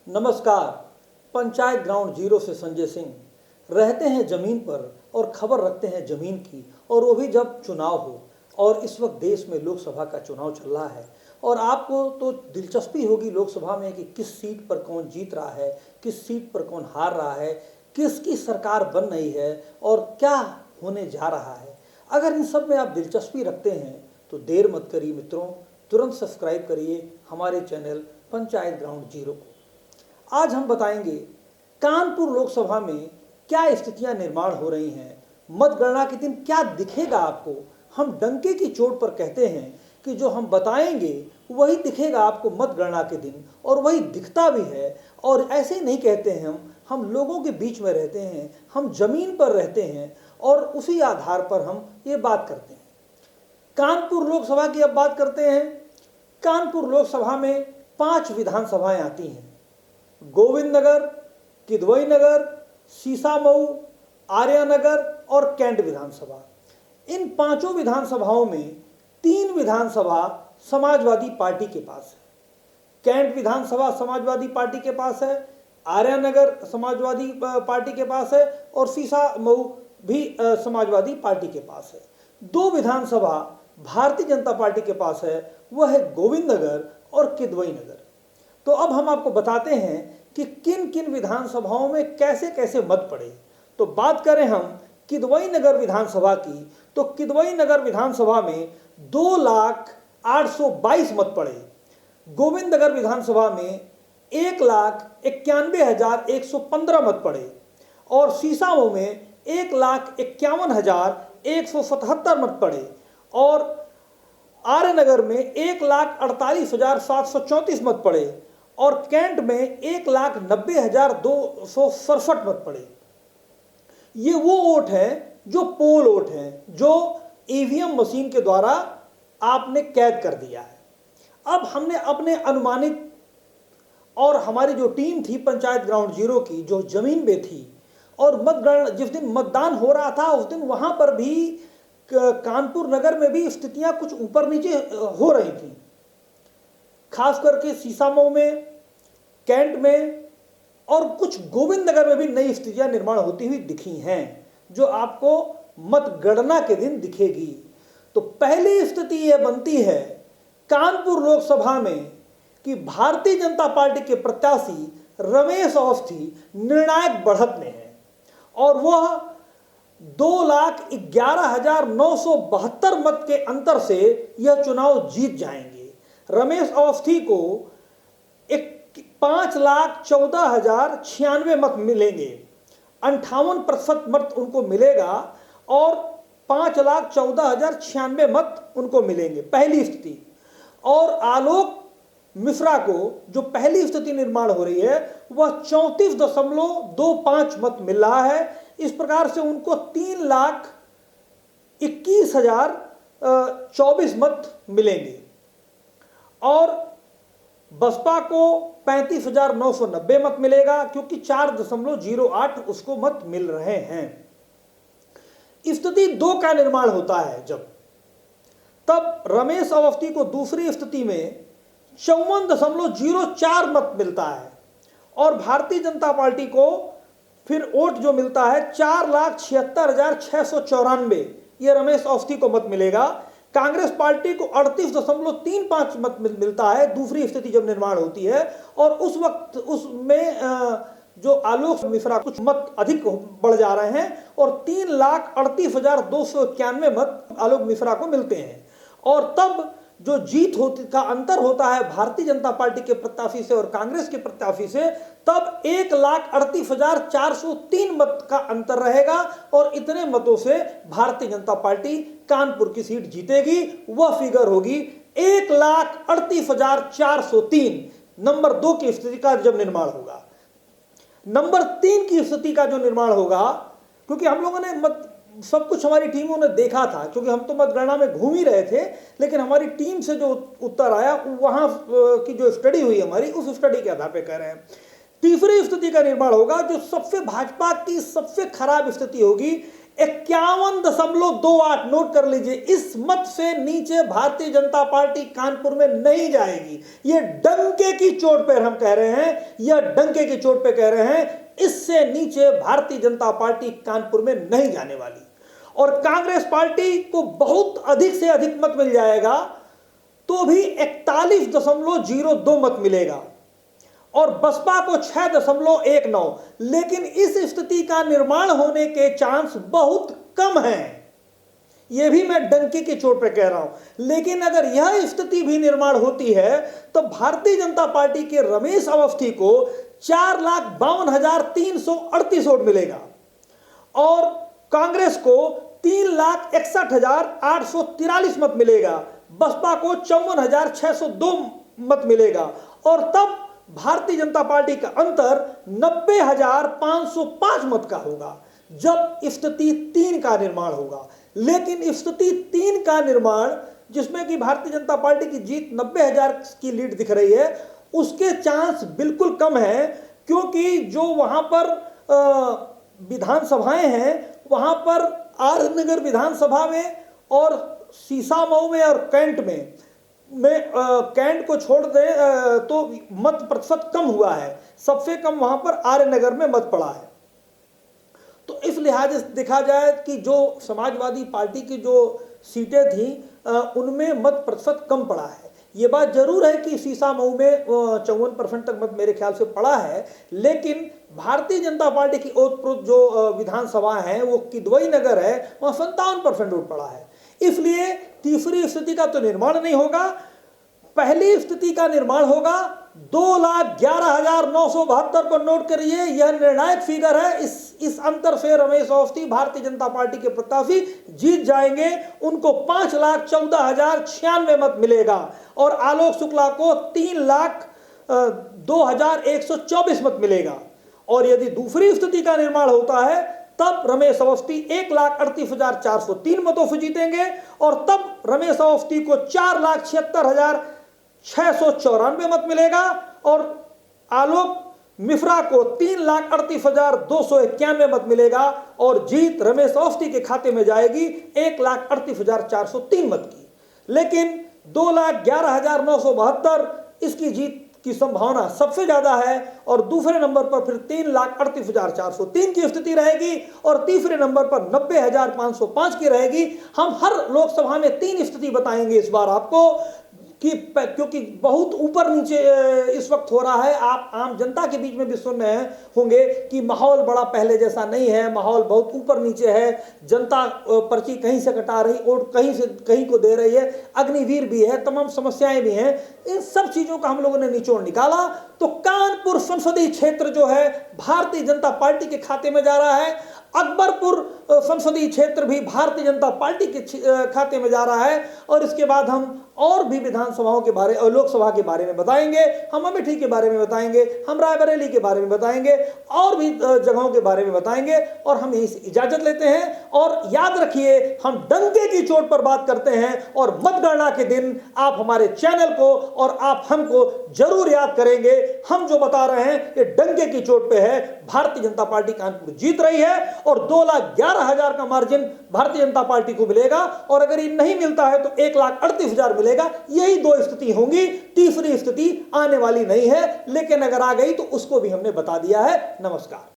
नमस्कार। Panchayat ground zero से संजय सिंह। रहते हैं ज़मीन पर और खबर रखते हैं ज़मीन की, और वो भी जब चुनाव हो। और इस वक्त देश में लोकसभा का चुनाव चल रहा है और आपको तो दिलचस्पी होगी लोकसभा में कि किस सीट पर कौन जीत रहा है, किस सीट पर कौन हार रहा है, किसकी सरकार बन रही है और क्या होने जा रहा है। अगर इन सब में आप दिलचस्पी रखते हैं तो देर मत करिए मित्रों, तुरंत सब्सक्राइब करिए हमारे चैनल पंचायत ग्राउंड जीरो को। आज हम बताएंगे कानपुर लोकसभा में क्या स्थितियां निर्माण हो रही हैं। मतगणना के दिन क्या दिखेगा आपको। हम डंके की चोट पर कहते हैं कि जो हम बताएंगे वही दिखेगा आपको मतगणना के दिन, और वही दिखता भी है। और ऐसे नहीं कहते हैं हम लोगों के बीच में रहते हैं, हम जमीन पर रहते हैं और उसी आधार पर हम ये बात करते हैं। कानपुर लोकसभा की अब बात करते हैं। कानपुर लोकसभा में 5 विधानसभाएं आती हैं: गोविंद नगर, किदवई नगर, सीसामऊ, आर्यानगर और कैंट विधानसभा। इन 5 विधानसभाओं में 3 विधानसभा समाजवादी पार्टी के पास है। कैंट विधानसभा समाजवादी पार्टी के पास है, आर्यानगर समाजवादी पार्टी के पास है और सीसामऊ भी समाजवादी पार्टी के पास है। 2 विधानसभा भारतीय जनता पार्टी के पास है, वह है गोविंद नगर और किदवई नगर। तो अब हम आपको बताते हैं कि किन किन विधानसभाओं में कैसे कैसे मत पड़े। तो बात करें हम किदवई नगर विधानसभा की, तो किदवई नगर विधानसभा में 2,822 मत पड़े। गोविंद नगर विधानसभा में 1,91,115 मत पड़े और सीसामऊ में 1,51,177 मत पड़े और आर्यनगर में 1,48,734 मत पड़े और कैंट में 1,90,267 मत पड़े। ये वो वोट हैं जो पोल वोट हैं, जो ईवीएम मशीन के द्वारा आपने कैद कर दिया है। अब हमने अपने अनुमानित, और हमारी जो टीम थी पंचायत ग्राउंड जीरो की, जो जमीन में थी और मतगणना जिस दिन मतदान हो रहा था उस दिन वहां पर भी कानपुर नगर में भी स्थितियां कुछ ऊपर नीचे हो रही थी, खास करके सीसामऊ में, कैंट में और कुछ गोविंद नगर में भी नई स्थितियां निर्माण होती हुई दिखी हैं, जो आपको मतगणना के दिन दिखेगी। तो पहली स्थिति यह बनती है कानपुर लोकसभा में कि भारतीय जनता पार्टी के प्रत्याशी रमेश अवस्थी निर्णायक बढ़त में है और वह 2,11,972 मत के अंतर से यह चुनाव जीत जाएंगे। रमेश अवस्थी को 5,14,096 मत मिलेंगे, 58% मत उनको मिलेगा और 5,14,096 मत उनको मिलेंगे, पहली स्थिति। और आलोक मिश्रा को जो पहली स्थिति निर्माण हो रही है वह 34.25 मत मिल रहा है। इस प्रकार से उनको 3,21,024 मत मिलेंगे और बसपा को 35,990 मत मिलेगा, क्योंकि 4.08 उसको मत मिल रहे हैं। स्थिति 2 का निर्माण होता है तब रमेश अवस्थी को दूसरी स्थिति में 54.04 मत मिलता है और भारतीय जनता पार्टी को फिर वोट जो मिलता है 4,76,694, यह रमेश अवस्थी को मत मिलेगा। कांग्रेस पार्टी को 38.35 मत मिलता है दूसरी स्थिति जब निर्माण होती है, और उस वक्त उसमें जो आलोक मिश्रा कुछ मत अधिक बढ़ जा रहे हैं और 3,38,291 मत आलोक मिश्रा को मिलते हैं। और तब जो जीत होती का अंतर होता है भारतीय जनता पार्टी के प्रत्याशी से और कांग्रेस के प्रत्याशी से, तब 1,38,403 मत का अंतर रहेगा और इतने मतों से भारतीय जनता पार्टी कानपुर की सीट जीतेगी। वह फिगर होगी 1,38,403। नंबर 2 की स्थिति का जब निर्माण होगा। नंबर 3 की स्थिति का जो निर्माण होगा, क्योंकि हम लोगों ने सब कुछ हमारी टीमों ने देखा था, क्योंकि हम तो मतगणना में घूम ही रहे थे, लेकिन हमारी टीम से जो उत्तर आया वहां की जो स्टडी हुई हमारी, उस स्टडी के आधार पर कह रहे हैं। तीसरी स्थिति का निर्माण होगा जो सबसे भाजपा की सबसे खराब स्थिति होगी। 51.28 नोट कर लीजिए। इस मत से नीचे भारतीय जनता पार्टी कानपुर में नहीं जाएगी। ये डंके की चोट पर हम कह रहे हैं, यह डंके की चोट पे कह रहे हैं, इससे नीचे भारतीय जनता पार्टी कानपुर में नहीं जाने वाली। और कांग्रेस पार्टी को बहुत अधिक से अधिक मत मिल जाएगा तो भी 41.02 मत मिलेगा और बसपा को 6.19। लेकिन इस स्थिति का निर्माण होने के चांस बहुत कम हैं। यह भी मैं डंके की चोट पर कह रहा हूं। लेकिन अगर यह स्थिति भी निर्माण होती है तो भारतीय जनता पार्टी के रमेश अवस्थी को 4,52,338 वोट मिलेगा और कांग्रेस को 3,61,843 मत मिलेगा, बसपा को 54,602 मत मिलेगा और तब भारतीय जनता पार्टी का अंतर 90,505 मत का होगा जब स्थिति 3 का निर्माण होगा। लेकिन स्थिति 3 का निर्माण जिसमें कि भारतीय जनता पार्टी की जीत 90,000 की लीड दिख रही है, उसके चांस बिल्कुल कम है, क्योंकि जो वहां पर विधानसभाएं हैं वहां पर आर नगर विधानसभा में और सीसामऊ में और कैंट में कैंट को छोड़ दें तो मत प्रतिशत कम हुआ है। सबसे कम वहां पर आर्य नगर में मत पड़ा है। तो इस लिहाज से देखा जाए कि जो समाजवादी पार्टी की जो सीटें थी उनमें मत प्रतिशत कम पड़ा है। ये बात जरूर है कि सीसामऊ में 54% तक मत मेरे ख्याल से पड़ा है, लेकिन भारतीय जनता पार्टी की ओतप्रोत जो विधानसभा है वो किदवई नगर है, वहाँ 57% वोट पड़ा है। इसलिए तीसरी स्थिति का तो निर्माण नहीं होगा, पहली स्थिति का निर्माण होगा। 2,11,972 को नोट करिए, यह निर्णायक फिगर है। इस अंतर से रमेश अवस्थी भारतीय जनता पार्टी के प्रत्याशी जीत जाएंगे। उनको 5,14,096 मत मिलेगा और आलोक शुक्ला को 3,02,124 मत मिलेगा। और यदि दूसरी स्थिति का निर्माण होता है तब रमेश अवस्थी 1,38,403 मतों से जीतेंगे और तब रमेश अवस्थी को 4,76,694 मत मिलेगा और आलोक मिश्रा को 3,38,291 मत मिलेगा और जीत रमेश अवस्थी के खाते में जाएगी 1,38,403 मत की। लेकिन 2,11,972 इसकी जीत की संभावना सबसे ज्यादा है और दूसरे नंबर पर फिर 3,38,403 की स्थिति रहेगी और तीसरे नंबर पर 90,505 की रहेगी। हम हर लोकसभा में 3 स्थिति बताएंगे इस बार आपको क्योंकि बहुत ऊपर नीचे इस वक्त हो रहा है। आप आम जनता के बीच में भी सुन रहे होंगे कि माहौल बड़ा पहले जैसा नहीं है, माहौल बहुत ऊपर नीचे है, जनता पर्ची कहीं से कटा रही, वोट कहीं से कहीं को दे रही है, अग्निवीर भी है, तमाम समस्याएं भी हैं। इन सब चीजों का हम लोगों ने निचोड़ निकाला तो कानपुर संसदीय क्षेत्र जो है भारतीय जनता पार्टी के खाते में जा रहा है। अकबरपुर संसदीय क्षेत्र भी भारतीय जनता पार्टी के खाते में जा रहा है और इसके बाद हम और भी विधानसभाओं के बारे और लोकसभा के बारे में बताएंगे, हम अमेठी के बारे में बताएंगे, हम रायबरेली के बारे में बताएंगे और भी जगहों के बारे में बताएंगे। और हम यहीं से इजाजत लेते हैं और याद रखिए हम डंके की चोट पर बात करते हैं और मतगणना के दिन आप हमारे चैनल को और आप हमको जरूर याद करेंगे। हम जो बता रहे हैं ये डंके की चोट पे है। भारतीय जनता पार्टी कानपुर जीत रही है और 2,11,000 का मार्जिन भारतीय जनता पार्टी को मिलेगा और अगर ये नहीं मिलता है तो 1,38,000 मिलेगा। यही 2 स्थिति होंगी, तीसरी स्थिति आने वाली नहीं है, लेकिन अगर आ गई तो उसको भी हमने बता दिया है। नमस्कार।